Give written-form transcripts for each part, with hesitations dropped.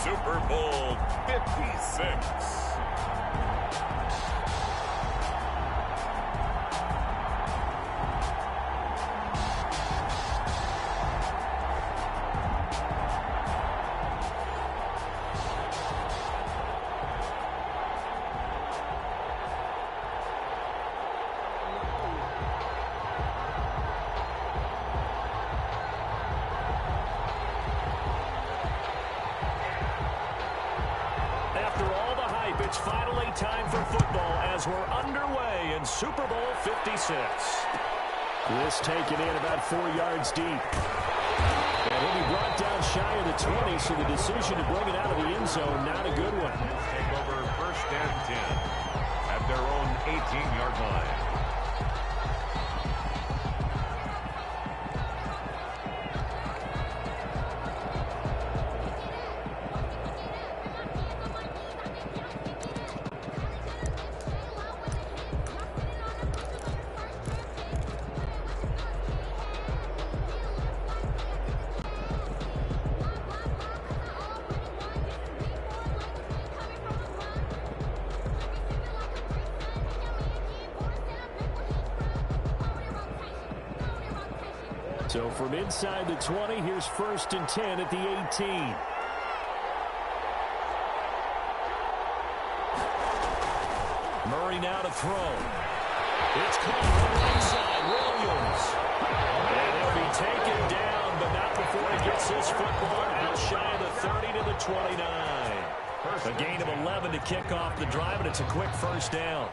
Super Bowl 56. It's finally time for football as we're underway in Super Bowl 56. This taken in about 4 yards deep. And he'll be brought down shy of the 20, so the decision to bring it out of the end zone, not a good one. Take over 1st and 10 at their own 18-yard line. So from inside the 20, here's 1st and 10 at the 18. Murray now to throw. It's caught from the right side. Williams. And he'll be taken down, but not before he gets his football out shy of the 30 to the 29. A gain of 11 to kick off the drive, and it's a quick 1st down.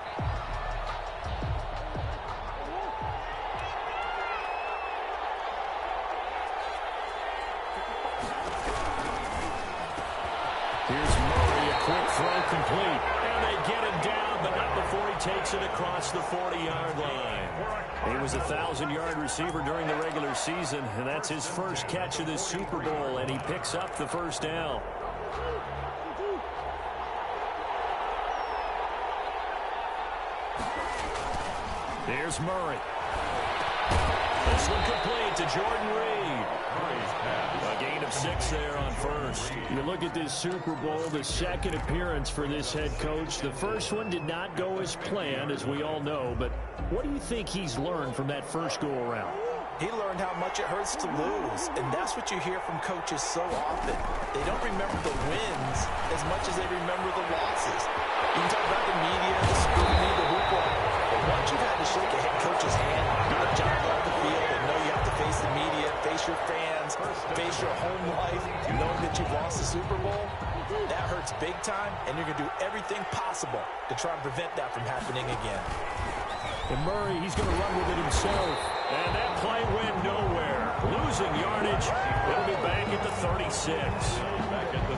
Here's Murray, a quick throw complete. And they get him down, but not before he takes it across the 40-yard line. He was a 1,000-yard receiver during the regular season, and that's his first catch of this Super Bowl, and he picks up the 1st down. Here's Murray. This one complete to Jordan Reed. A gain of 6 there on 1st. You look at this Super Bowl, the 2nd appearance for this head coach. The first one did not go as planned, as we all know. But what do you think he's learned from that first go-around? He learned how much it hurts to lose, and that's what you hear from coaches so often. They don't remember the wins as much as they remember the losses. You can talk about the media, the scrutiny, the hoopla, but once you've had to shake a head coach's hand, do a job off the field, and know you have to face the media, face your fans, face your home life, knowing that you've lost the Super Bowl, that hurts big time, and you're going to do everything possible to try and prevent that from happening again. And Murray, he's going to run with it himself. And that play went nowhere. Losing yardage. It'll be back at the 36.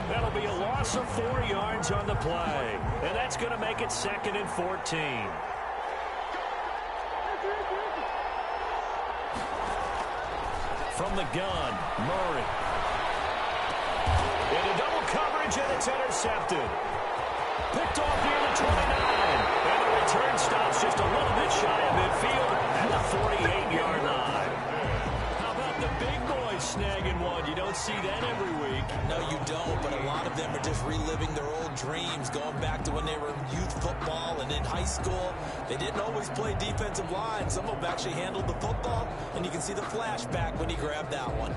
That'll be a loss of 4 yards on the play. And that's going to make it 2nd and 14. From the gun, Murray. Into double coverage, and it's intercepted. Picked off near the 29. And the return stops just a little bit shy of midfield at the 48-yard line. How about the big boys snagging one? You don't see that every week. No, you don't, but a lot of them are just reliving their old dreams, going back to when they were in youth football and in high school. They didn't always play defensive line. Some of them actually handled the football, and you can see the flashback when he grabbed that one.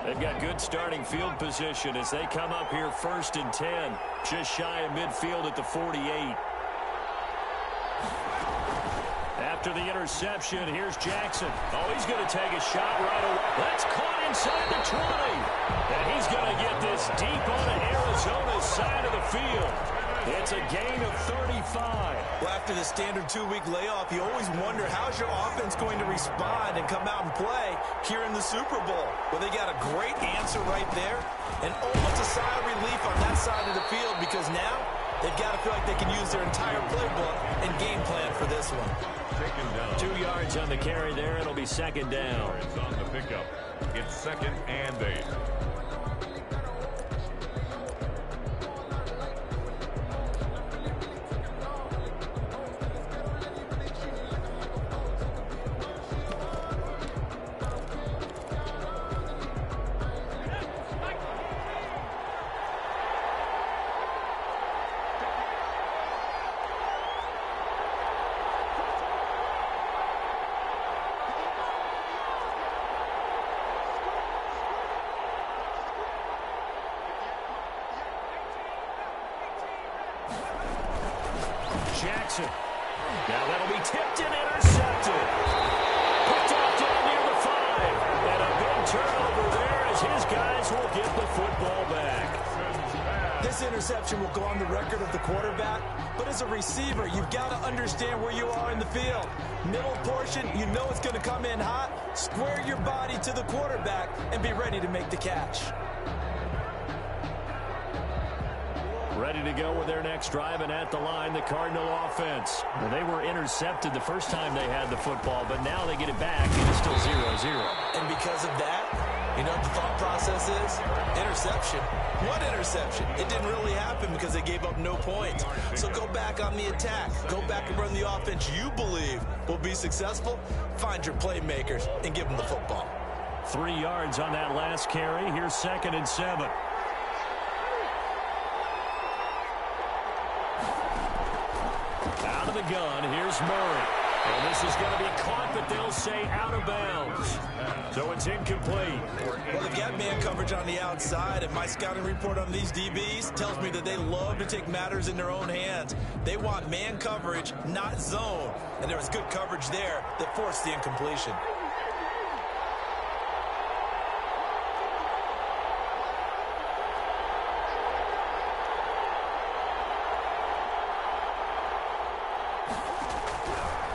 They've got good starting field position as they come up here 1st and 10, just shy of midfield at the 48. After the interception, here's Jackson. Oh, he's going to take a shot right away. That's caught inside the 20. And he's going to get this deep onto Arizona's side of the field. It's a gain of 35. Well, after the standard 2-week layoff, you always wonder how's your offense going to respond and come out and play here in the Super Bowl. Well, they got a great answer right there and almost a sigh of relief on that side of the field because now they've got to feel like they can use their entire playbook and game plan for this one. 2 yards on the carry there. It'll be 2nd down. It's on the pickup. It's 2nd and 8. Jackson. Now that'll be tipped and intercepted. Picked off down near the 5. And a big turnover there as his guys will get the football back. This interception will go on the record of the quarterback, but as a receiver, you've got to understand where you are in the field. Middle portion, you know it's going to come in hot. Square your body to the quarterback and be ready to make the catch. Ready to go with their next drive, and at the line, the Cardinal offense. Well, they were intercepted the first time they had the football, but now they get it back, and it's still 0-0. And because of that, you know what the thought process is? Interception. What interception? It didn't really happen because they gave up no points. So go back on the attack. Go back and run the offense you believe will be successful. Find your playmakers and give them the football. 3 yards on that last carry. Here's 2nd and 7. Out of the gun, here's Murray. And this is going to be caught, but they'll say out of bounds. So it's incomplete. Well, they've got man coverage on the outside, and my scouting report on these DBs tells me that they love to take matters in their own hands. They want man coverage, not zone. And there was good coverage there that forced the incompletion.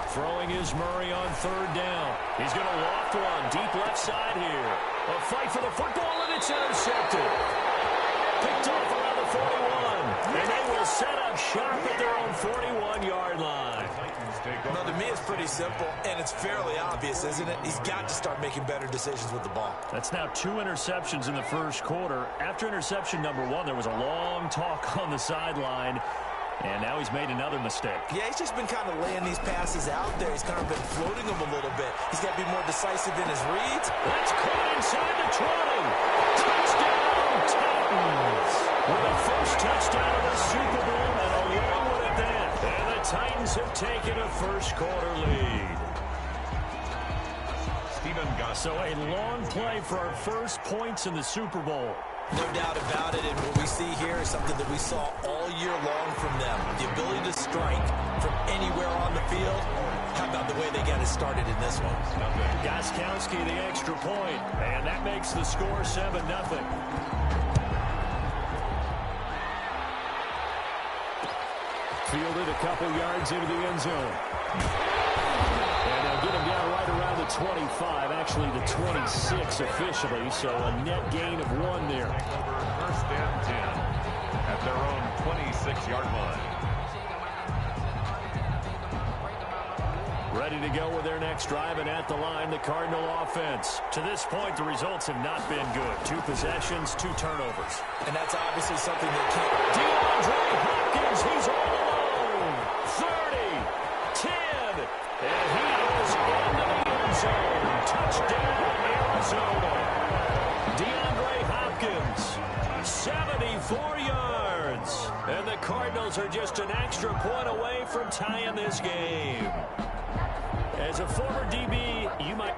Throwing is Murray on 3rd down. He's going to loft one deep left side here. A fight for the football, and it's intercepted. Picked off around the 41. And they will set up shop at their own 41-yard line. Well, to me, it's pretty simple, and it's fairly obvious, isn't it? He's got to start making better decisions with the ball. That's now 2 interceptions in the first quarter. After interception number 1, there was a long talk on the sideline. And now he's made another mistake. Yeah, he's just been kind of laying these passes out there. He's kind of been floating them a little bit. He's got to be more decisive in his reads. That's caught inside the 20. Touchdown, Titans. With the first touchdown of the Super Bowl and a long one at that. And the Titans have taken a first quarter lead. So a long play for our first points in the Super Bowl. No doubt about it, and what we see here is something that we saw all year long from them. The ability to strike from anywhere on the field. How about the way they got it started in this one? Gostkowski, the extra point, and that makes the score 7-0. Fielded a couple yards into the end zone. And they'll get him down right around the 25, actually the 26 officially, so a net gain of 1 there. First and 10 at their own 26-yard line. Ready to go with their next drive, and at the line, the Cardinal offense. To this point, the results have not been good. 2 possessions, 2 turnovers. And that's obviously something that can't... DeAndre Hopkins, he's all alone. 30, 10, and he is into the end zone. Touchdown, Arizona. DeAndre Hopkins, 74 yards. And the Cardinals are just an extra point away from tying this game. As a former DB, you might...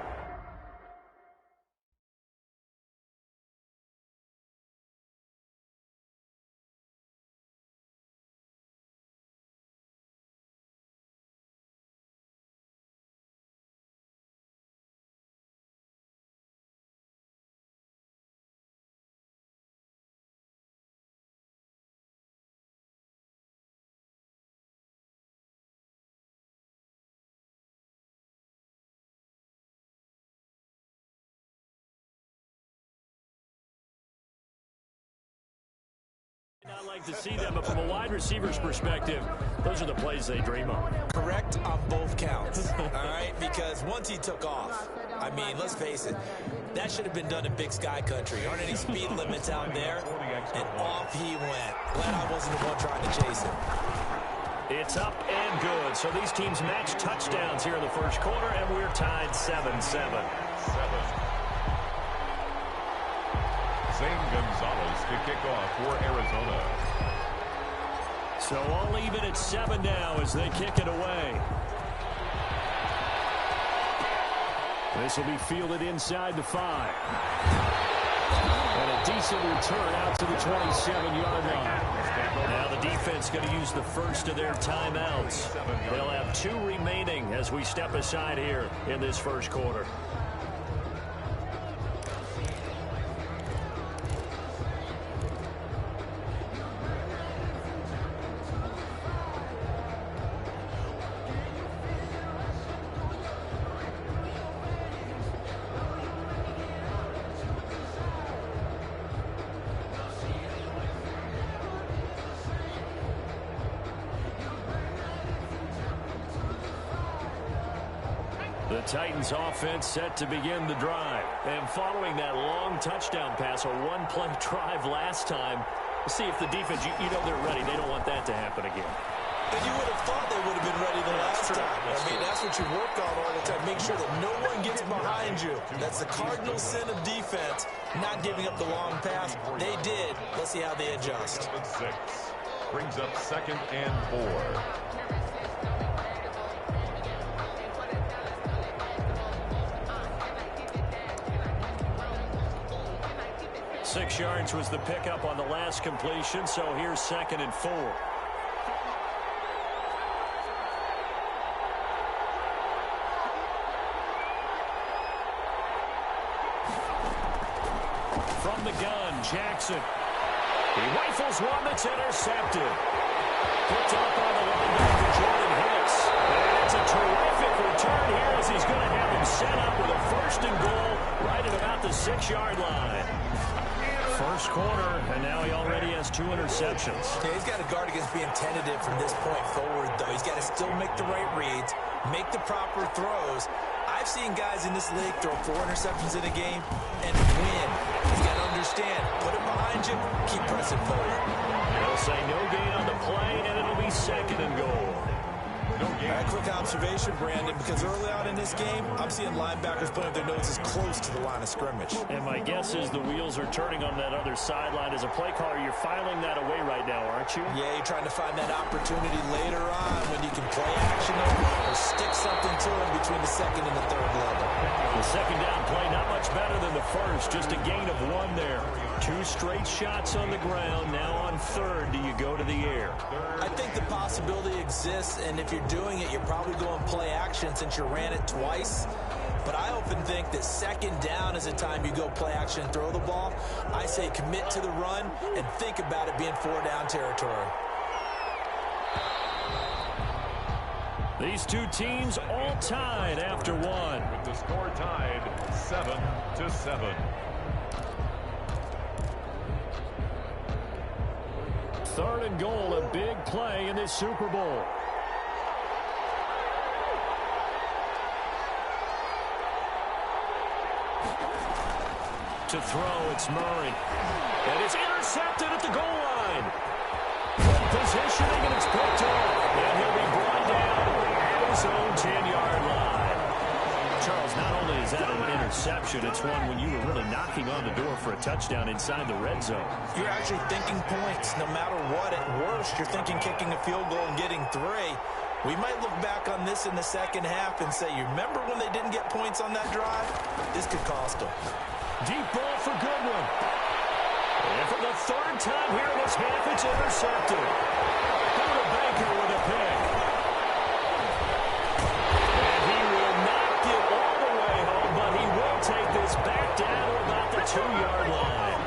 I'd like to see them, but from a wide receiver's perspective, those are the plays they dream of. Correct on both counts, all right? Because once he took off, I mean, let's face it, that should have been done in Big Sky Country. Aren't any speed limits out there? And off he went. Glad I wasn't the one trying to chase him. It's up and good. So these teams match touchdowns here in the first quarter, and we're tied 7-7. Zane Gonzalez to kick off for Arizona. So all even at 7 now as they kick it away. This will be fielded inside the 5. And a decent return out to the 27-yard line. Now the defense opponent's going to use the first of their timeouts. They'll have 2 remaining as we step aside here in this first quarter. The Titans offense set to begin the drive. And following that long touchdown pass, a one-play drive last time, we'll see if the defense, you know they're ready. They don't want that to happen again. And you would have thought they would have been ready the last time. That's what you work on all the time. Make sure that no one gets behind you. That's the cardinal sin of defense, not giving up the long pass. They did. Let's see how they adjust. 6 brings up 2nd and 4. 6 yards was the pickup on the last completion, so here's 2nd and 4. From the gun, Jackson. He rifles one that's intercepted. Picked up on the linebacker, Jordan Hicks. And it's a terrific return here as he's going to have him set up with a 1st and goal right at about the 6-yard line. First quarter, and now he already has 2 interceptions. Yeah, he's got to guard against being tentative from this point forward, though. He's got to still make the right reads, make the proper throws. I've seen guys in this league throw 4 interceptions in a game and win. He's got to understand, put it behind you, keep pressing forward. They'll say no gain on the play, and it'll be 2nd and goal. A quick observation, Brandon, because early on in this game, I'm seeing linebackers putting their noses close to the line of scrimmage. And my guess is the wheels are turning on that other sideline. As a play caller, you're filing that away right now, aren't you? Yeah, you're trying to find that opportunity later on when you can play action or stick something to them between the 2nd and the 3rd level. The 2nd down play, not much better than the 1st, just a gain of 1 there. 2 straight shots on the ground. Now on 3rd, do you go to the air? I think the possibility exists, and if you're doing it, you're probably going play action since you ran it twice. But I often think that 2nd down is the time you go play action and throw the ball. I say commit to the run and think about it being 4-down territory. These 2 teams all tied after 1. With the score tied 7-7. 3rd and goal, a big play in this Super Bowl. To throw, it's Murray. And it's intercepted at the goal line. Good positioning, and it's picked off. And he'll be brought down at his own 10-yard line. Charles, not only is that an interception, it's one when you were really knocking on the door for a touchdown inside the red zone. You're actually thinking points. No matter what, at worst, you're thinking kicking a field goal and getting 3. We might look back on this in the 2nd half and say, you remember when they didn't get points on that drive? This could cost them. Deep ball for Goodwin. And for the 3rd time here in this half, it's intercepted. Buda Baker with a pick. And he will not get all the way home, but he will take this back down to about the 2-yard line.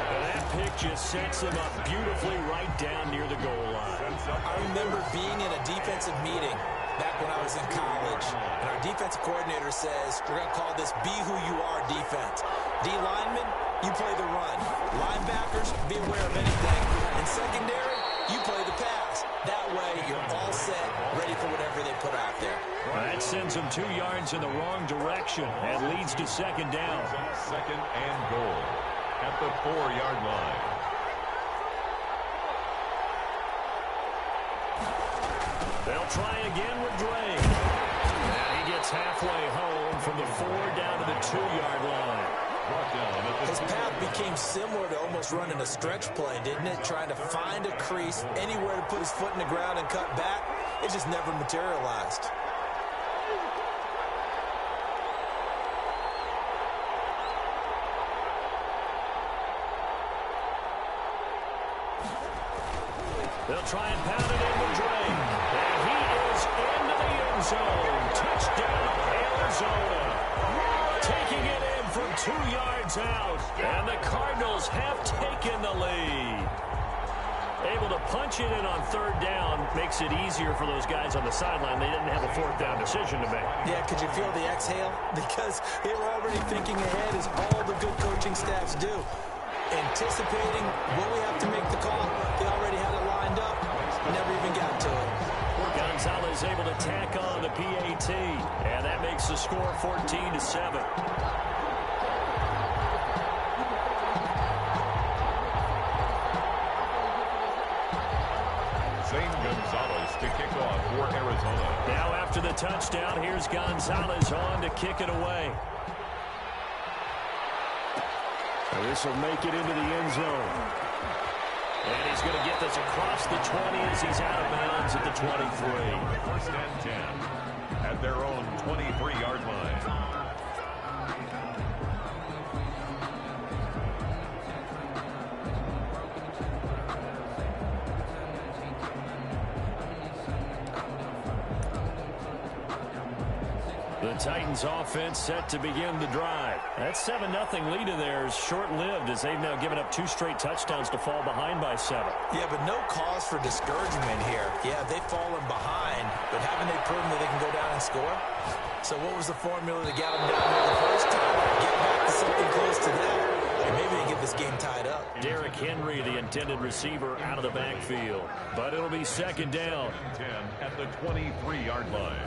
And that pick just sets him up beautifully right down near the goal line. I remember being in a defensive meeting back when I was in college, and our defensive coordinator says, we're going to call this be who you are defense. D linemen, you play the run. Linebackers, be aware of anything. And secondary, you play the pass. That way, you're all set, ready for whatever they put out there. Well, that sends them 2 yards in the wrong direction and leads to 2nd down. 2nd and goal at the 4-yard line. They'll try again with Drake. And he gets halfway home from the 4 down to the 2-yard line. His path became similar to almost running a stretch play, didn't it? Trying to find a crease, anywhere to put his foot in the ground and cut back. It just never materialized. They'll try and pound it in with Drake. And he is into the end zone. Touchdown, Arizona. Taking it in from 2 yards out. And the Cardinals have taken the lead. Able to punch it in on third down makes it easier for those guys on the sideline. They didn't have a fourth down decision to make. Yeah, could you feel the exhale? Because they were already thinking ahead, as all the good coaching staffs do. Anticipating when we have to make the call, they already had it lined up. Never even got to it. Gonzalez able to tack on the PAT. And that makes the score 14-7. Gonzalez to kick off for Arizona. Now after the touchdown, here's Gonzalez on to kick it away. And this will make it into the end zone. And he's going to get this across the 20 as he's out of bounds at the 23. First and 10 at their own 23-yard line. The Titans offense set to begin the drive. That 7-0 lead of theirs short-lived as they've now given up 2 straight touchdowns to fall behind by 7. Yeah, but no cause for discouragement here. Yeah, they've fallen behind, but haven't they proven that they can go down and score? So what was the formula to get them down here the first time? Get back to something close to that. And maybe they get this game tied up. Derrick Henry, the intended receiver, out of the backfield. But it'll be second down. 10 at the 23-yard line.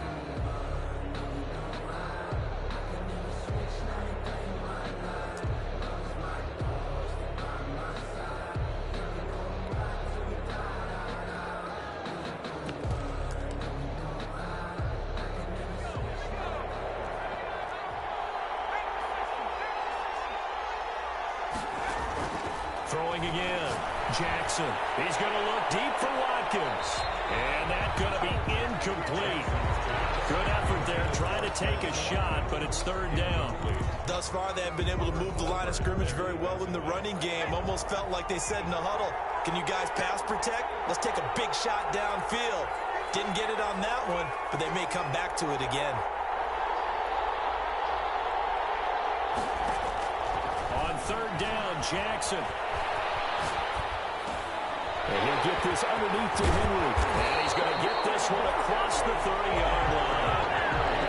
Throwing again. Jackson. He's going to look deep for Watkins. And that's going to be incomplete. Good effort there trying to take a shot, but it's third down. Thus far, they have been able to move the line of scrimmage very well in the running game. Almost felt like they said in the huddle, can you guys pass protect? Let's take a big shot downfield. Didn't get it on that one, but they may come back to it again. On third down, Jackson. And he'll get this underneath to Henry. And he's going to get this one across the 30-yard line.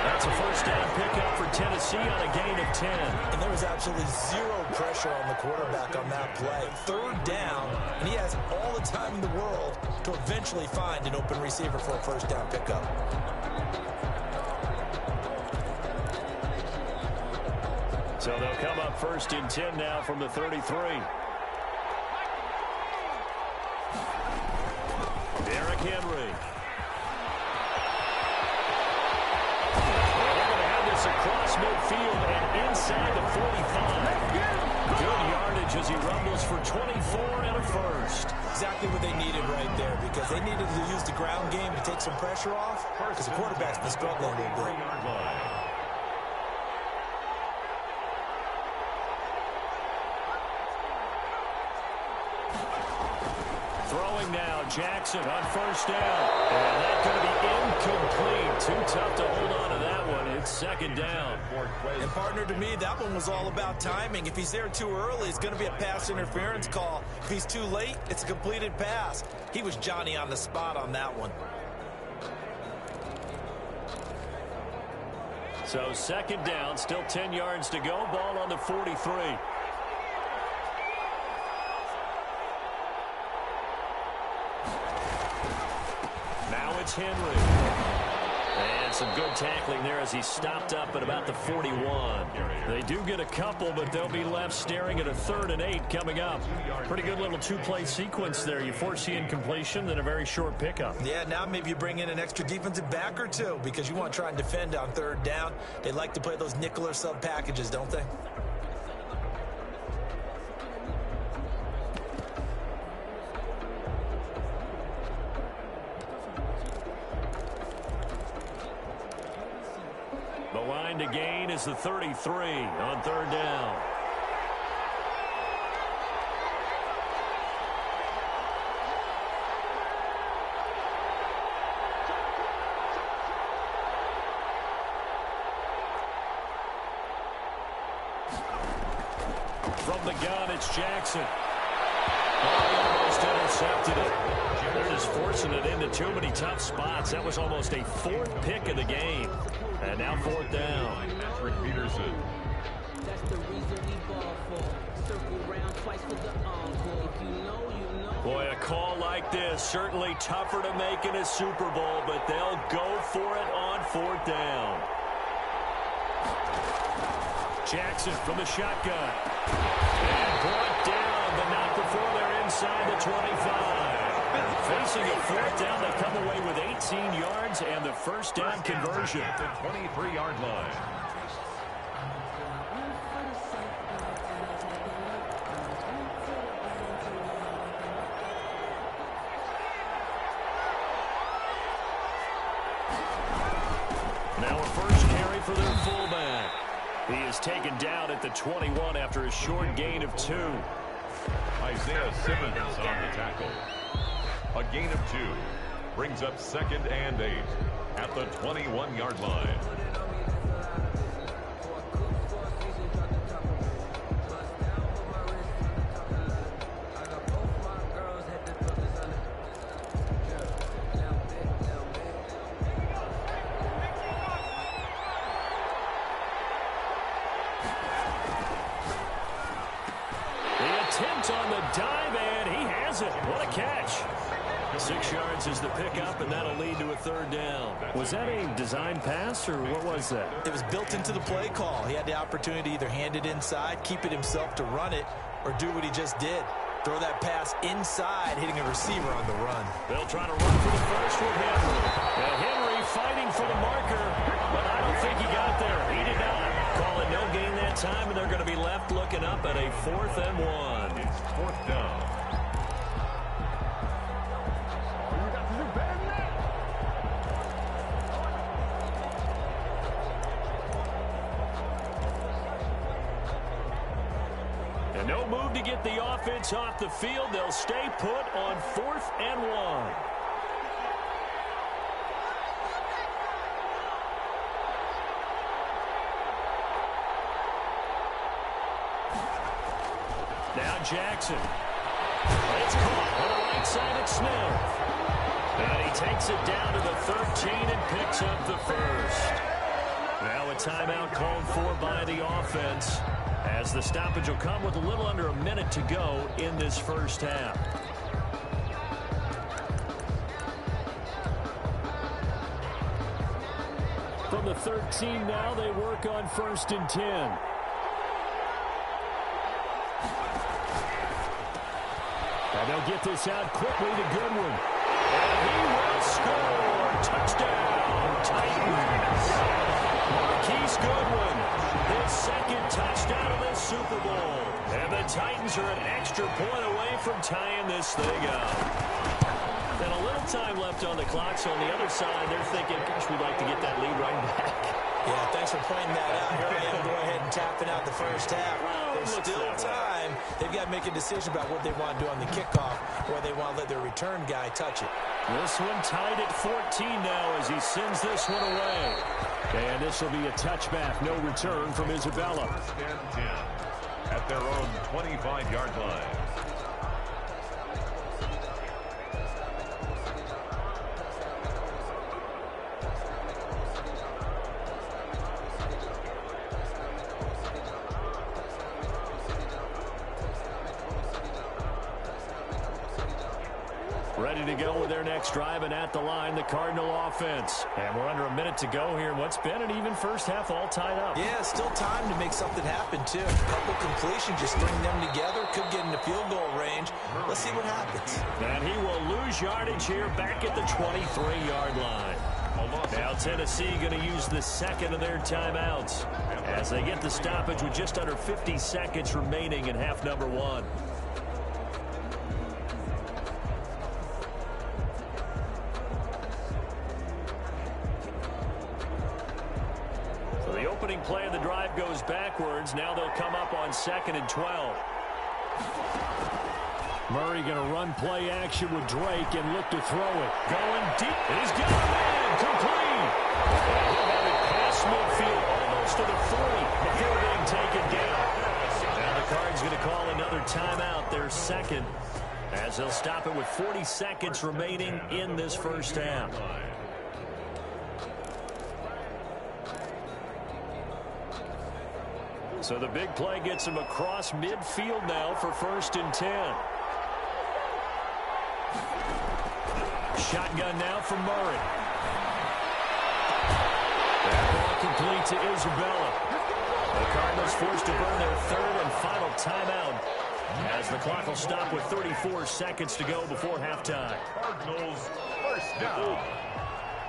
That's a first down pickup for Tennessee on a gain of 10. And there was absolutely zero pressure on the quarterback on that play. Third down, and he has all the time in the world to eventually find an open receiver for a first down pickup. So they'll come up first and 10 now from the 33. Derrick Henry. And they're going to have this across midfield and inside the 45. Good yardage as he rumbles for 24 and a first. Exactly what they needed right there, because they needed to use the ground game to take some pressure off, because the quarterback's been struggling a little bit. Throwing now, Jackson on first down. And that's going to be incomplete. Too tough to hold on to that one. It's second down. And partner, to me, that one was all about timing. If he's there too early, it's going to be a pass interference call. If he's too late, it's a completed pass. He was Johnny on the spot on that one. So second down, still 10 yards to go. Ball on the 43. Now it's Henry. And some good tackling there as he stopped up at about the 41. They do get a couple, but they'll be left staring at a 3rd and 8 coming up. Pretty good little two-play sequence there. You force the incompletion, then a very short pickup. Yeah, now maybe you bring in an extra defensive back or two because you want to try and defend on 3rd down. They like to play those nickel or sub packages, don't they? The line to gain is the 33 on 3rd down. From the gun, it's Jackson. Oh, he almost intercepted it. They're just forcing it into too many tough spots. That was almost a fourth pick of the game. And now fourth down. Patrick Peterson. That's the reason we ball for. Circle round twice for the encore. If you know, you know. Boy, a call like this, certainly tougher to make in a Super Bowl, but they'll go for it on fourth down. Jackson from the shotgun. And brought down, but not before they're inside the 25. Facing a fourth down, they come away with 18 yards and the first down conversion. At the 23-yard line. Now a first carry for their fullback. He is taken down at the 21 after a short gain of 2. Isaiah Simmons on the tackle. A gain of 2. Brings up 2nd and 8 at the 21-yard line. Attempt on the dive, and he has it. What a catch. 6 yards is the pickup, and that'll lead to a third down. Was that a design pass, or what was that? It was built into the play call. He had the opportunity to either hand it inside, keep it himself to run it, or do what he just did. Throw that pass inside, hitting a receiver on the run. They'll try to run for the first with Henry. Now Henry fighting for the marker, but I don't think he got there. He did not. Call it no gain that time, and they're going to be left looking up at a 4th and 1. It's 4th down. And no move to get the offense off the field. They'll stay put on 4th and 1. Now Jackson. It's caught on the right side at Smith. And he takes it down to the 13 and picks up the first. Now a timeout called for by the offense, as the stoppage will come with a little under a minute to go in this first half. From the 13 now, they work on 1st and 10. And they'll get this out quickly to Goodwin. And he will score. Touchdown, Titans. Marquise Goodwin, his 2nd touchdown of this Super Bowl. And the Titans are an extra point away from tying this thing up. And a little time left on the clock, so on the other side, they're thinking, gosh, we'd like to get that lead right back. Yeah, thanks for pointing that out. Here I am going ahead and tapping out the first half. There's still time. They've got to make a decision about what they want to do on the kickoff, or they want to let their return guy touch it. This one tied at 14 now as he sends this one away. And this will be a touchback, no return from Isabella. 1st and 10 at their own 25-yard line. Ready to go with their next drive, and at the line, the Cardinal offense. And we're under a minute to go here in what's been an even first half, all tied up. Yeah, still time to make something happen, too. A couple completions, just string them together, could get into field goal range. Let's see what happens. And he will lose yardage here back at the 23-yard line. Now Tennessee going to use the 2nd of their timeouts as they get the stoppage with just under 50 seconds remaining in half number 1. The opening play of the drive goes backwards. Now they'll come up on 2nd and 12. Murray going to run play action with Drake and look to throw it. Going deep. He's got a man. Complete. And he'll have it past midfield almost to the 40 before being taken down. Now the Cards going to call another timeout, their second, as they'll stop it with 40 seconds remaining in this first half. So the big play gets him across midfield now for 1st and 10. Shotgun now from Murray. That ball complete to Isabella. The Cardinals forced to burn their 3rd and final timeout as the clock will stop with 34 seconds to go before halftime. Cardinals first down.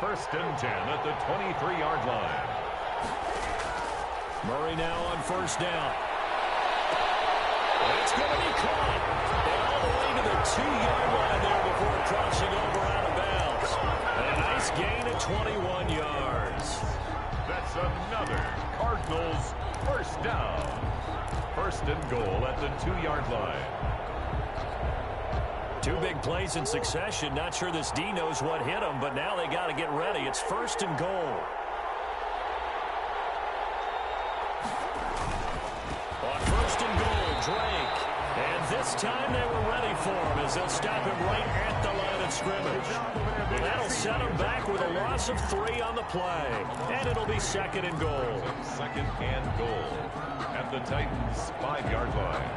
1st and 10 at the 23-yard line. Murray now on 1st down. It's going to be caught. And all the way to the 2-yard line there before crossing over out of bounds. And a nice gain of 21 yards. That's another Cardinals first down. 1st and goal at the 2-yard line. 2 big plays in succession. Not sure this D knows what hit him, but now they got to get ready. It's 1st and goal. On 1st and goal, Drake. And this time they were ready for him as they'll stop him right at the line of scrimmage. Well, that'll set him back with a loss of 3 on the play. And it'll be 2nd and goal. 2nd and goal at the Titans' 5-yard line.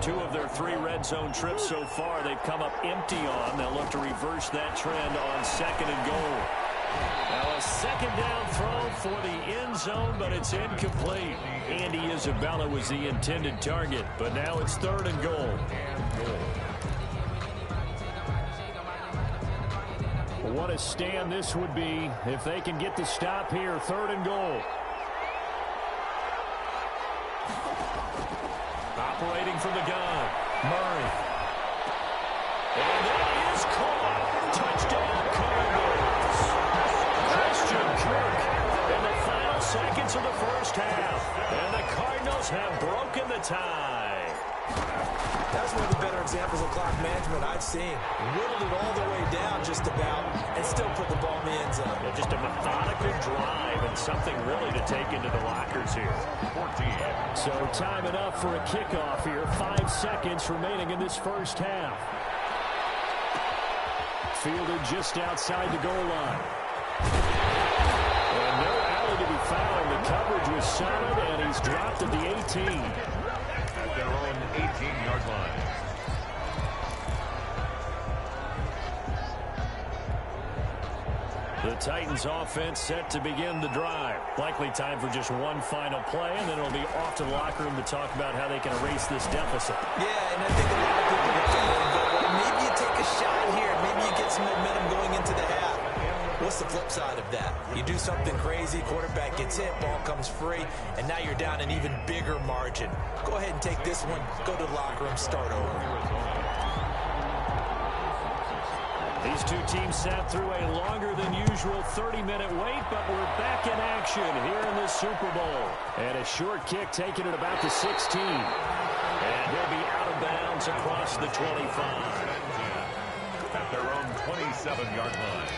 2 of their 3 red zone trips so far they've come up empty on. They'll look to reverse that trend on 2nd and goal. Now a 2nd down throw for the end zone, but it's incomplete. Andy Isabella was the intended target, but now it's 3rd and goal. What a stand this would be if they can get the stop here. 3rd and goal. Operating from the gun, Murray. And that is caught. Touchdown, Cardinals. Christian Kirk in the final seconds of the first half. And the Cardinals have broken the tie. That's one of the better examples of clock management I've seen. Whittled it all the way down just about and still put the ball in the end zone. Yeah, just a methodical drive and something really to take into the lockers here. 14. So time enough for a kickoff here. 5 seconds remaining in this first half. Fielded just outside the goal line. And no alley to be found. The coverage was solid, and he's dropped at the 18. At their own 18-yard line. The Titans offense set to begin the drive. Likely time for just one final play, and then it'll be off to the locker room to talk about how they can erase this deficit. Yeah, and I think a lot of people look at it and go, well, maybe you take a shot here. Maybe you get some momentum going into the half. What's the flip side of that? You do something crazy, quarterback gets hit, ball comes free, and now you're down an even bigger margin. Go ahead and take this one, go to the locker room, start over. These 2 teams sat through a longer than usual 30-minute wait, but we're back in action here in the Super Bowl. And a short kick taken at about the 16. And he'll be out of bounds across the 25. At their own 27-yard line.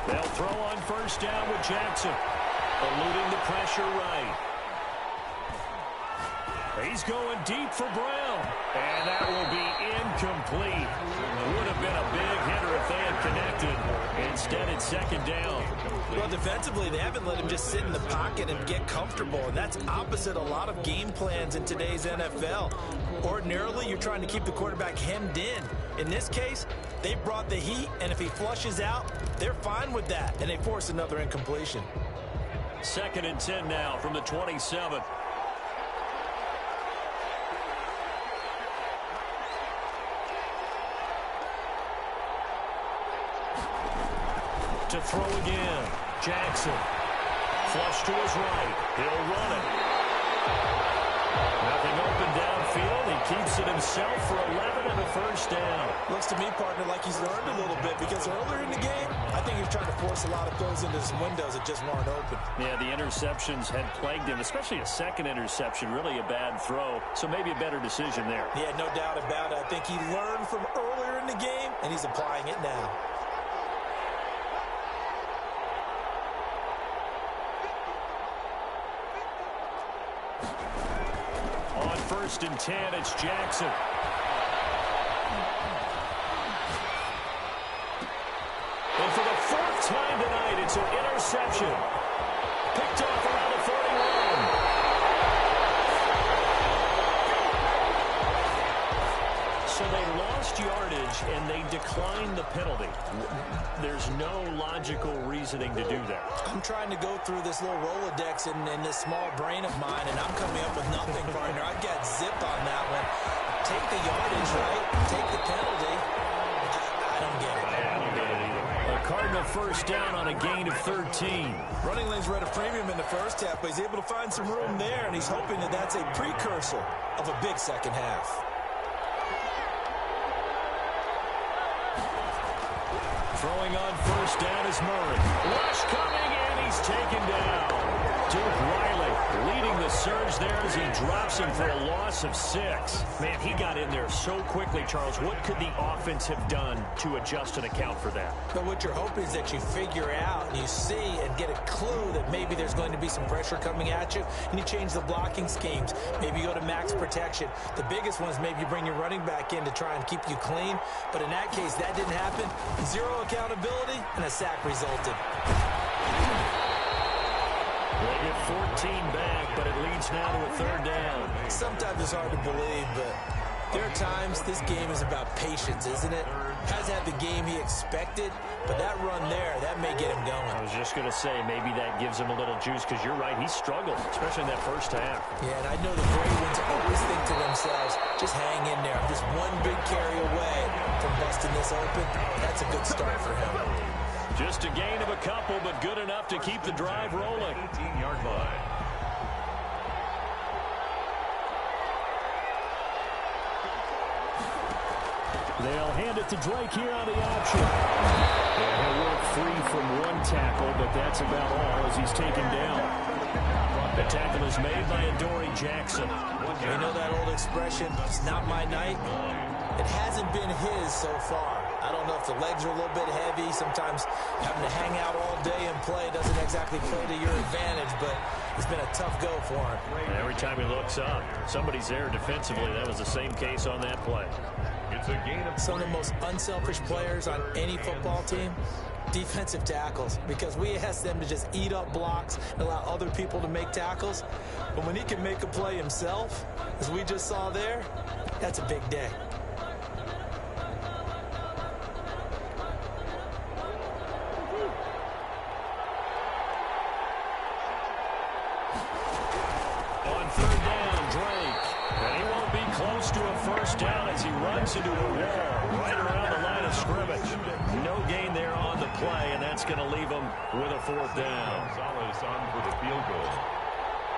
They'll throw on 1st down with Jackson. Eluding the pressure right. He's going deep for Brown. And that will be incomplete. Would have been a big hitter if they had connected. Instead, it's 2nd down. Well, defensively, they haven't let him just sit in the pocket and get comfortable, and that's opposite a lot of game plans in today's NFL. Ordinarily, you're trying to keep the quarterback hemmed in. In this case, they brought the heat, and if he flushes out, they're fine with that, and they force another incompletion. 2nd and 10 now from the 27. To throw again. Jackson. Flush to his right. He'll run it. Nothing open downfield. He keeps it himself for 11 and a first down. Looks to me, partner, like he's learned a little bit because earlier in the game, I think he was trying to force a lot of throws into some windows that just weren't open. Yeah, the interceptions had plagued him, especially a second interception, really a bad throw. So maybe a better decision there. Yeah, no doubt about it. I think he learned from earlier in the game, and he's applying it now. On 1st and 10, it's Jackson. And for the 4th time tonight, it's an interception. Picked off around the 41. So they lost yardage, and they declined the penalty. There's no logical reasoning to do that. I'm trying to go through this little Rolodex in this small brain of mine, and I'm coming up with nothing, partner. I've got zip on that one. Take the yardage, right? Take the penalty. I don't get it. I don't get it either. A Cardinal first down on a gain of 13. Running lanes were at a premium in the first half, but he's able to find some room there, and he's hoping that that's a precursor of a big second half. Throwing on first down is Murray. Rush coming, and he's taken down. Duke Riley leading the surge there as he drops him for a loss of 6. Man, he got in there so quickly, Charles. What could the offense have done to adjust and account for that? But what you're hoping is that you figure out and you see and get a clue that maybe there's going to be some pressure coming at you, and you change the blocking schemes. Maybe you go to max protection. The biggest one is maybe you bring your running back in to try and keep you clean. But in that case, that didn't happen. 0 accountability, and a sack resulted. They get 14 back, but it leads now to a 3rd down. Sometimes it's hard to believe, but there are times this game is about patience, isn't it? Hasn't had the game he expected, but that run there, that may get him going. I was just going to say, maybe that gives him a little juice, because you're right, he struggled, especially in that first half. Yeah, and I know the Ravens always think to themselves, just hang in there. I'm just one big carry away from busting this open. That's a good start for him. Just a gain of a couple, but good enough to keep the drive rolling. 18-yard line. They'll hand it to Drake here on the option. And he'll work free from one tackle, but that's about all as he's taken down. The tackle is made by Adoree Jackson. You know that old expression, it's not my night? It hasn't been his so far. I don't know if the legs are a little bit heavy. Sometimes having to hang out all day and play doesn't exactly play to your advantage, but it's been a tough go for him. And every time he looks up, somebody's there defensively. That was the same case on that play. It's a gain of Some of the most unselfish players on any football team, defensive tackles, because we ask them to just eat up blocks and allow other people to make tackles. But when he can make a play himself, as we just saw there, that's a big day. On 3rd down, Drake. And he won't be close to a first down as he runs into a wall right around the line of scrimmage. No gain there on the play, and that's going to leave him with a 4th down. Gonzalez on for the field goal.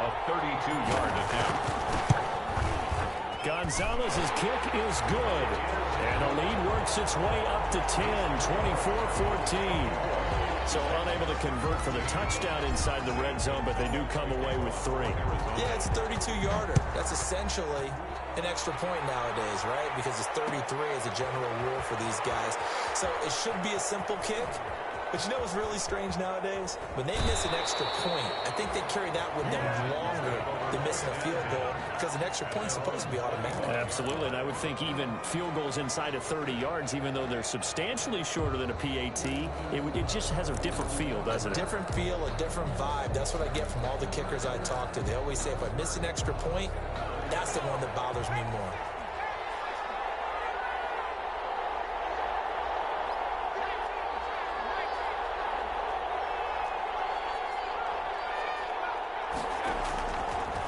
A 32-yard attempt. Gonzalez's kick is good. And the lead works its way up to 10, 24-14. So unable to convert for the touchdown inside the red zone, but they do come away with 3. Yeah, it's a 32-yarder. That's essentially an extra point nowadays, right? Because it's 33 as a general rule for these guys. So it should be a simple kick. But you know what's really strange nowadays? When they miss an extra point, I think they carry that with them longer than missing a field goal because an extra point's supposed to be automatic. Absolutely, and I would think even field goals inside of 30 yards, even though they're substantially shorter than a PAT, it just has a different feel, doesn't it? A different feel, a different vibe. That's what I get from all the kickers I talk to. They always say, if I miss an extra point, that's the one that bothers me more.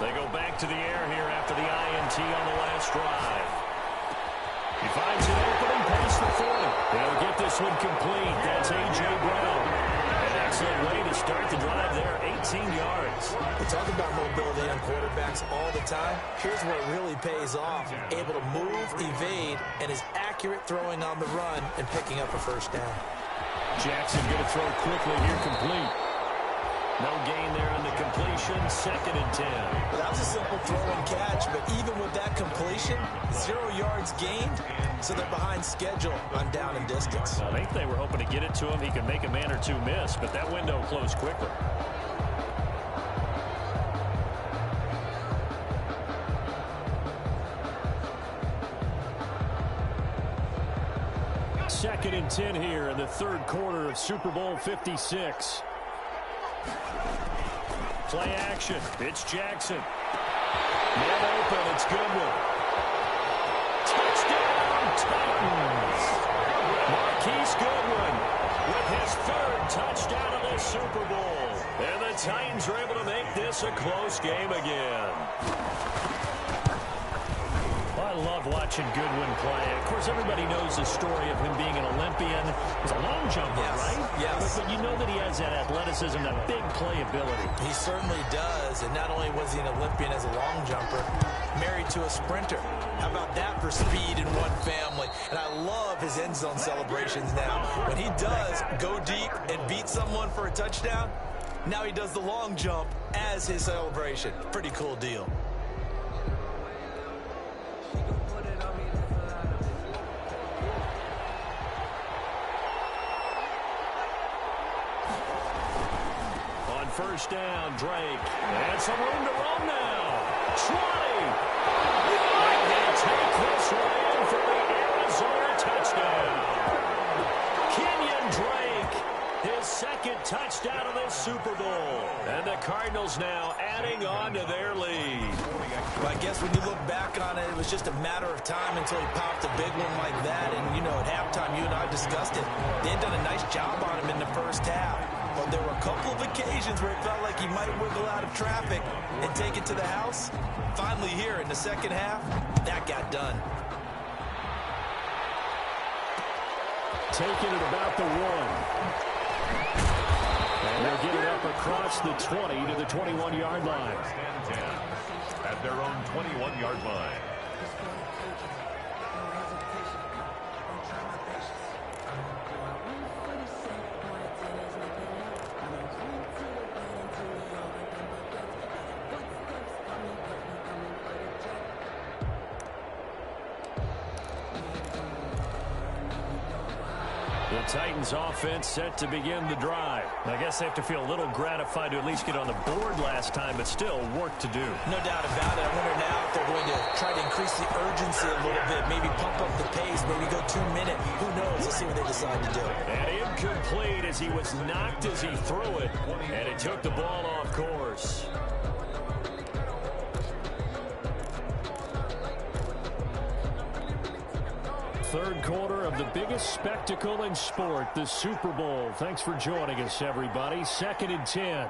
They go back to the air here after the INT on the last drive. He finds an opening past the 40. They'll get this one complete. That's A.J. Brown. And excellent way to start the drive there, 18 yards. We talk about mobility on quarterbacks all the time. Here's where it really pays off. Able to move, evade, and is accurate throwing on the run and picking up a first down. Jackson going to throw quickly here, complete. No gain there on the completion, 2nd and 10. Well, that was a simple throw and catch, but even with that completion, 0 yards gained, so they're behind schedule on down and distance. I think they were hoping to get it to him. He could make a man or two miss, but that window closed quickly. Second and 10 here in the 3rd quarter of Super Bowl 56. Play action. It's Jackson. Man open. It's Goodwin. Touchdown, Titans. Marquise Goodwin with his 3rd touchdown of the Super Bowl. And the Titans are able to make this a close game again. I love watching Goodwin play. Of course, everybody knows the story of him being an Olympian. He's a long jumper, right? Yes. But you know that he has that athleticism, that big playability. He certainly does. And not only was he an Olympian as a long jumper, married to a sprinter. How about that for speed in one family? And I love his end zone celebrations now. When he does go deep and beat someone for a touchdown, now he does the long jump as his celebration. Pretty cool deal. First down, Drake. And some room to run now. 20. And they take this one in for the Arizona touchdown. Kenyon Drake, his 2nd touchdown of this Super Bowl. And the Cardinals now adding on to their lead. Well, I guess when you look back on it, it was just a matter of time until he popped a big one like that. And, you know, at halftime, you and I discussed it. They had done a nice job on him in the first half. But there were a couple of occasions where it felt like he might wiggle out of traffic and take it to the house. Finally here in the 2nd half, that got done. Taking it about the 1. And they'll get it up across the 20 to the 21-yard line. Stand 10 at their own 21-yard line. The Titans offense set to begin the drive. I guess they have to feel a little gratified to at least get on the board last time, but still work to do. No doubt about it. I wonder now if they're going to try to increase the urgency a little bit, maybe pump up the pace, maybe go 2-minute. Who knows? Let's see what they decide to do. And incomplete as he was knocked as he threw it, and it took the ball off course. Third quarter of the biggest spectacle in sport, the Super Bowl. Thanks for joining us, everybody. 2nd and 10.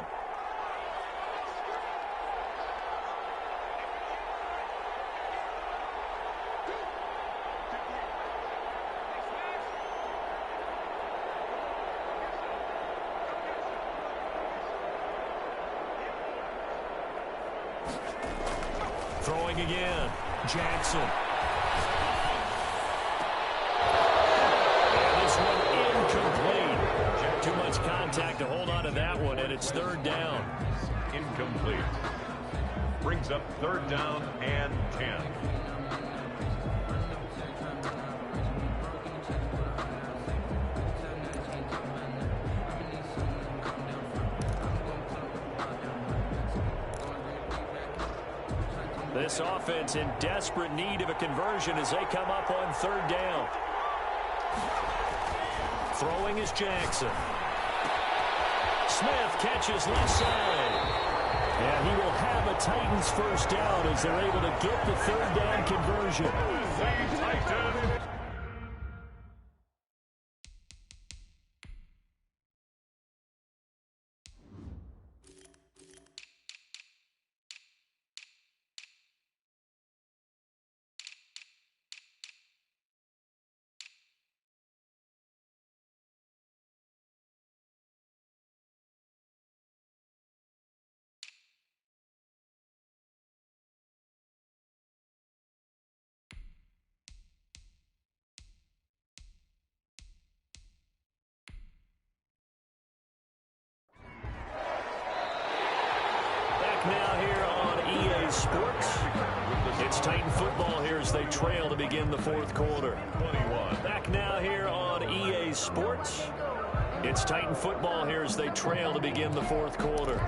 Throwing again, Jackson. Too much contact to hold on to that one, and it's 3rd down. Incomplete. Brings up 3rd down and 10. This offense in desperate need of a conversion as they come up on 3rd down. Throwing is Jackson. Smith catches left side. And he will have a Titans first down as they're able to get the 3rd down conversion. Titan. they trail to begin the fourth quarter. 21. Back now here on EA Sports. It's Titan football here as they trail to begin the fourth quarter.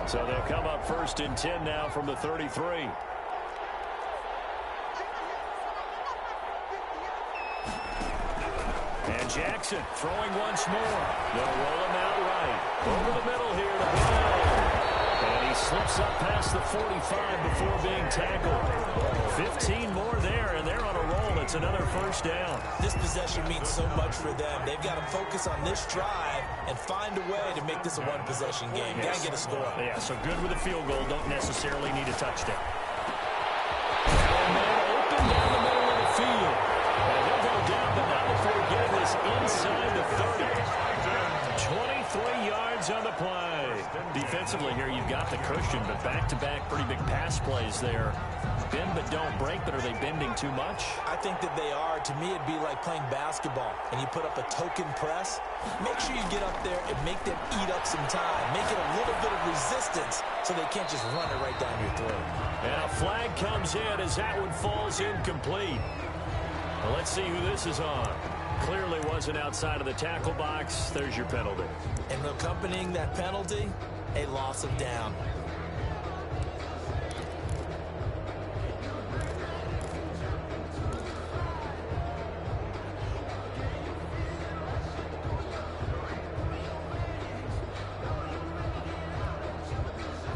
So they'll come up 1st and 10 now from the 33. And Jackson throwing once more. They'll roll him out right. Over the middle here to Brown. And he slips up past the 45 before being tackled. 15 more there, and they're on a roll. It's another first down. This possession means so much for them. They've got to focus on this drive and find a way to make this a one-possession game. Got to get a score. Yeah, so good with a field goal. Don't necessarily need a touchdown. And then open down the middle of the field. And he'll go down, but not before getting this inside the 30. 23 yards on the play. Defensively here, you've got the cushion, but back-to-back pretty big pass plays there. Bend but don't break, but are they bending too much? I think that they are. To me, it'd be like playing basketball, and you put up a token press. Make sure you get up there and make them eat up some time. Make it a little bit of resistance so they can't just run it right down your throat. And a flag comes in as that one falls incomplete. Well, let's see who this is on. Clearly wasn't outside of the tackle box. There's your penalty. And accompanying that penalty, a loss of down.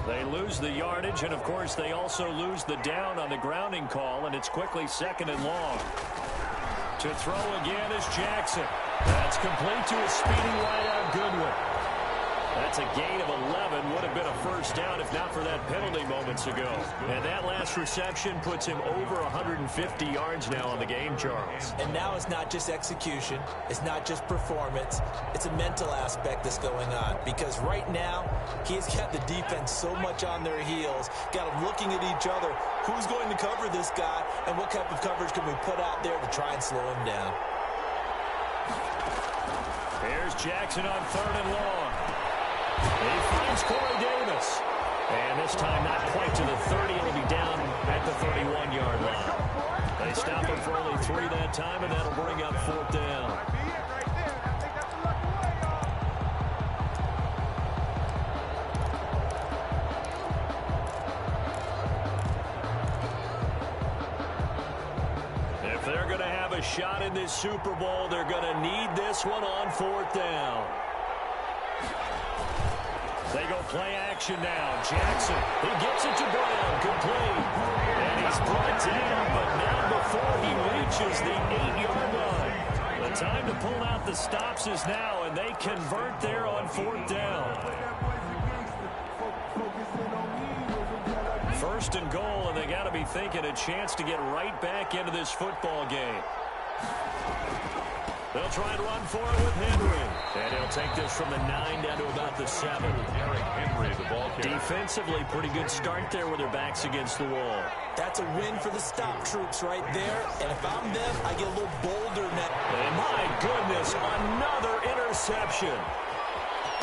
They lose the yardage, and of course they also lose the down on the grounding call, and it's quickly 2nd and long. To throw again is Jackson. That's complete to a speedy wideout Goodwin. That's a gain of 11. Would have been a first down if not for that penalty moments ago. And that last reception puts him over 150 yards now on the game, Charles. And now it's not just execution. It's not just performance. It's a mental aspect that's going on. Because right now, he's got the defense so much on their heels. Got them looking at each other. Who's going to cover this guy? And what type of coverage can we put out there to try and slow him down? Here's Jackson on 3rd and long. He finds Corey Davis. And this time not quite to the 30. It'll be down at the 31-yard line. They stop him for only 3 that time, and that'll bring up 4th down. If they're going to have a shot in this Super Bowl, they're going to need this one on 4th down. They go play action now. Jackson, he gets it to Brown, complete. And he's brought down, but not before he reaches the 8-yard line. The time to pull out the stops is now, and they convert there on 4th down. 1st and goal, and they got to be thinking a chance to get right back into this football game. They'll try and run for it with Henry. And he'll take this from the 9 down to about the 7. Henry, the ball carrier. Defensively, pretty good start there with their backs against the wall. That's a win for the stop troops right there. And if I'm them, I get a little bolder now. And my goodness, another interception.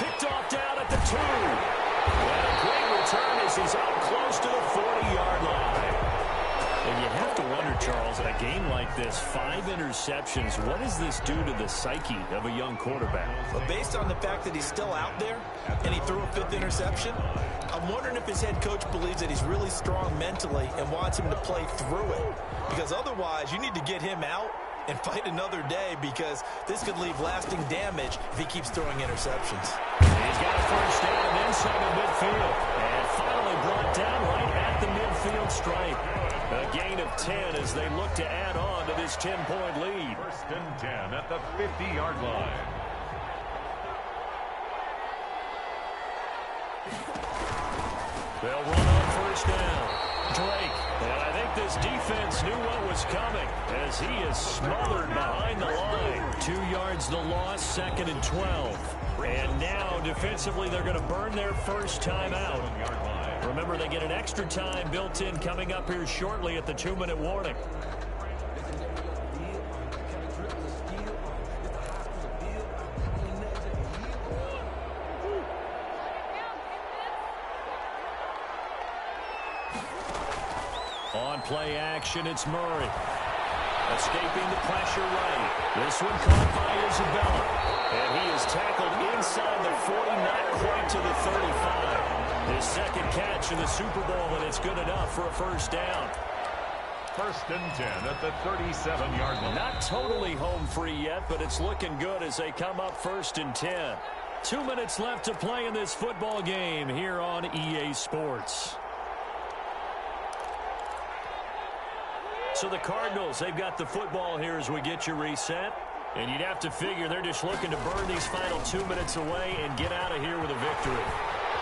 Picked off down at the 2. And a great return as he's up close to the 40-yard line. And you have to wonder, Charles, in a game like this, 5 interceptions, what does this do to the psyche of a young quarterback? But based on the fact that he's still out there and he threw a 5th interception, I'm wondering if his head coach believes that he's really strong mentally and wants him to play through it. Because otherwise, you need to get him out and fight another day, because this could leave lasting damage if he keeps throwing interceptions. He's got a first down inside the midfield. And finally brought down right at the midfield stripe. A gain of 10 as they look to add on to this 10-point lead. 1st and 10 at the 50-yard line. They'll run on first down. Drake. And I think this defense knew what was coming as he is smothered behind the line. 2 yards the loss, 2nd and 12. And now defensively they're going to burn their first time out. Remember, they get an extra time built in coming up here shortly at the 2-minute warning. play action. It's Murray. Escaping the pressure right. This one caught by Isabella. And he is tackled inside the 40, not quite to the 35. His second catch in the Super Bowl, and it's good enough for a first down. 1st and 10 at the 37-yard line. Not totally home free yet, but it's looking good as they come up 1st and 10. 2 minutes left to play in this football game here on EA Sports. So the Cardinals, they've got the football here as we get you reset. And you'd have to figure they're just looking to burn these final 2 minutes away and get out of here with a victory.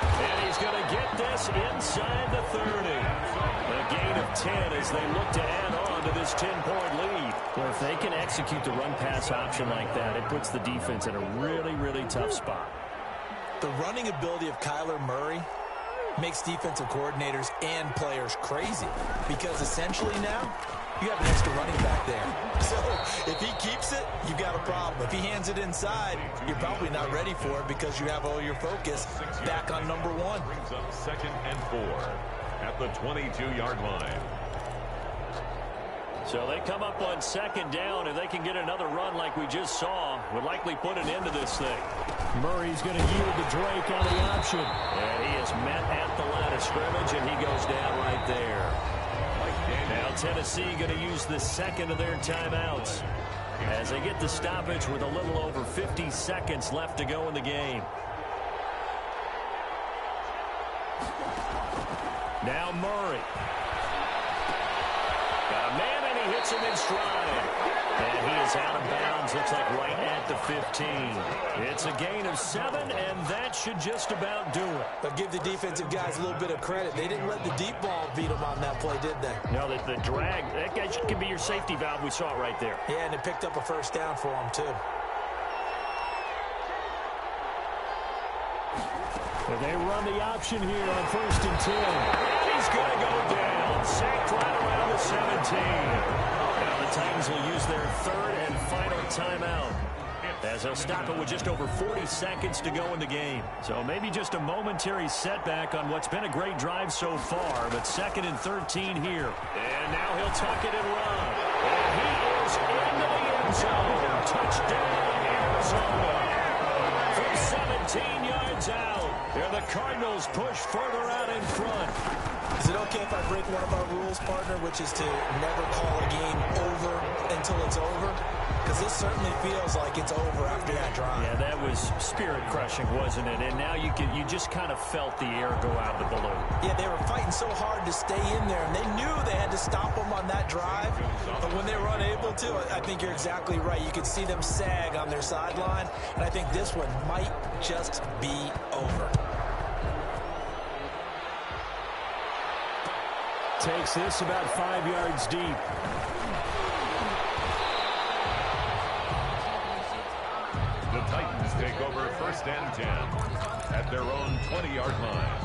And he's going to get this inside the 30. A gain of 10 as they look to add on to this 10-point lead. Well, if they can execute the run-pass option like that, it puts the defense in a really, really tough spot. The running ability of Kyler Murray makes defensive coordinators and players crazy because essentially now you have an extra running back there. So if he keeps it, you've got a problem. If he hands it inside, you're probably not ready for it because you have all your focus back on number one. Brings up 2nd and 4 at the 22-yard line. So they come up on 2nd down. If they can get another run like we just saw, would likely put an end to this thing. Murray's going to yield to Drake on the option. And he is met at the line of scrimmage, and he goes down right there. Now Tennessee going to use the second of their timeouts as they get the stoppage with a little over 50 seconds left to go in the game. Now Murray. Got a man, and he hits him in stride. And he is out of bounds, looks like right at the 15. It's a gain of 7, and that should just about do it. But give the defensive guys a little bit of credit. They didn't let the deep ball beat them on that play, did they? No, the drag, that guy can be your safety valve. We saw it right there. Yeah, and it picked up a first down for them, too. And they run the option here on 1st and 10. And he's going to go down. Sacked right around the 17. Now the Titans will use their 3rd and final timeout as they'll stop it with just over 40 seconds to go in the game. So maybe just a momentary setback on what's been a great drive so far, but 2nd and 13 here. And now he'll tuck it and run. And he is into the end zone. Touchdown, Arizona. From 17 yards out. And the Cardinals push further out in front. Is it okay if I break one of our rules, partner, which is to never call a game over until it's over? Because this certainly feels like it's over after that drive. Yeah, that was spirit-crushing, wasn't it? And now you just kind of felt the air go out of the balloon. Yeah, they were fighting so hard to stay in there, and they knew they had to stop them on that drive. But when they were unable to, I think you're exactly right. You could see them sag on their sideline, and I think this one might just be over. Takes this about 5 yards deep. The Titans take over 1st and 10 at their own 20-yard line.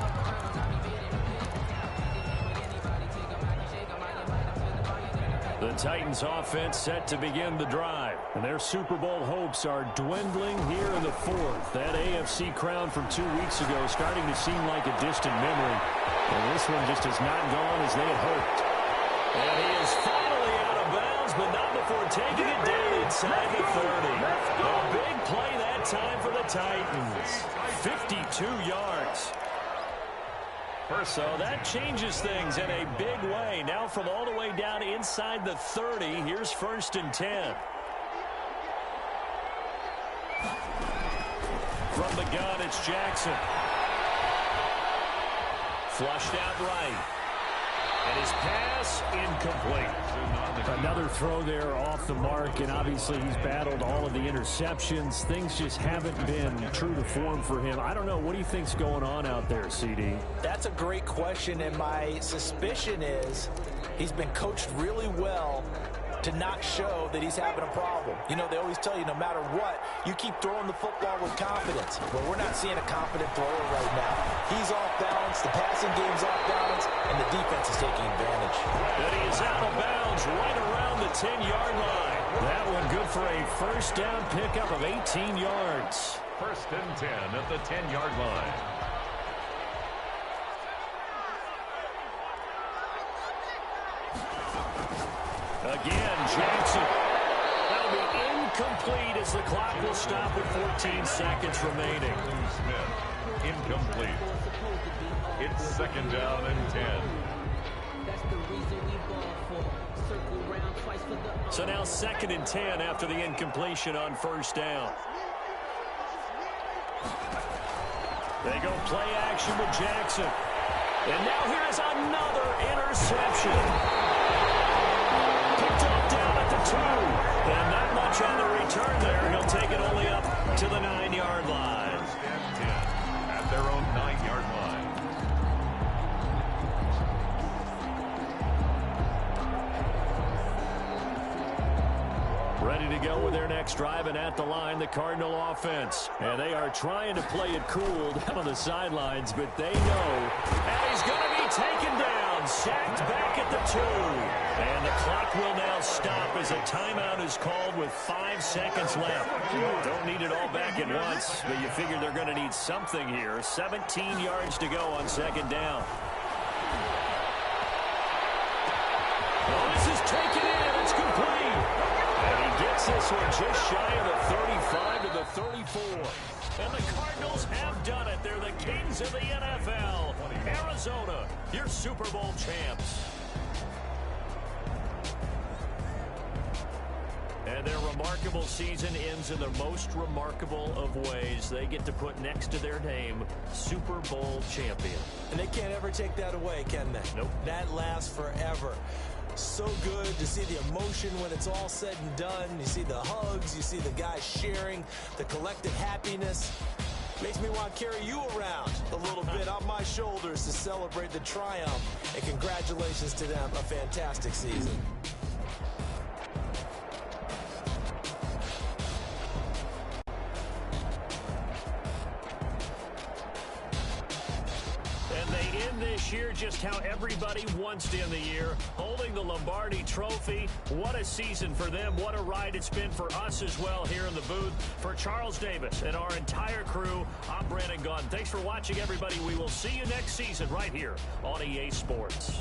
The Titans offense set to begin the drive. And their Super Bowl hopes are dwindling here in the 4th. That AFC crown from 2 weeks ago starting to seem like a distant memory. And this one just has not gone as they had hoped. And he is finally out of bounds, but not before taking it down inside the 30. A big play that time for the Titans. 52 yards. So that changes things in a big way. Now from all the way down inside the 30, here's 1st and 10. From the gun, it's Jackson. Flushed out right. And his pass incomplete. Another throw there off the mark, and obviously he's battled all of the interceptions. Things just haven't been true to form for him. I don't know. What do you think's going on out there, CD? That's a great question, and my suspicion is he's been coached really well to not show that he's having a problem. You know, they always tell you no matter what, you keep throwing the football with confidence. Well, we're not seeing a confident thrower right now. He's off balance, the passing game's off balance, and the defense is taking advantage. And he is out of bounds right around the 10-yard line. That one good for a first down pickup of 18 yards. 1st and 10 at the 10-yard line. again. Jackson. That'll be incomplete as the clock will stop with 14 seconds remaining. Smith, incomplete. It's second down and 10. That's the reason we ball for. Circle round twice for the So now second and 10 after the incompletion on first down. They go play action with Jackson. And now here's another interception. Picked up down at the 2. And not much on the return there. He'll take it only up to the 9-yard line. And 10 at their own 9-yard line. Ready to go with their next drive, and at the line, the Cardinal offense. And they are trying to play it cool down on the sidelines, but they know. And he's going to be taken down, sacked back at the 2. And the clock will now stop as a timeout is called with 5 seconds left. Don't need it all back at once, but you figure they're going to need something here. 17 yards to go on second down. Oh, this is taken in. It's complete. And he gets this one just shy of the 35 to the 34. And the Cardinals have done it. They're the kings of the NFL. Arizona, your Super Bowl champs. And their remarkable season ends in the most remarkable of ways. They get to put next to their name, Super Bowl champion. And they can't ever take that away, can they? Nope. That lasts forever. So good to see the emotion when it's all said and done. You see the hugs, you see the guys sharing, the collective happiness. Makes me want to carry you around a little bit on my shoulders to celebrate the triumph. And congratulations to them, a fantastic season. This year, just how everybody wants to end the year, holding the Lombardi Trophy. What a season for them. What a ride it's been for us as well here in the booth. For Charles Davis and our entire crew, I'm Brandon Gaudin. Thanks for watching, everybody. We will see you next season right here on EA Sports.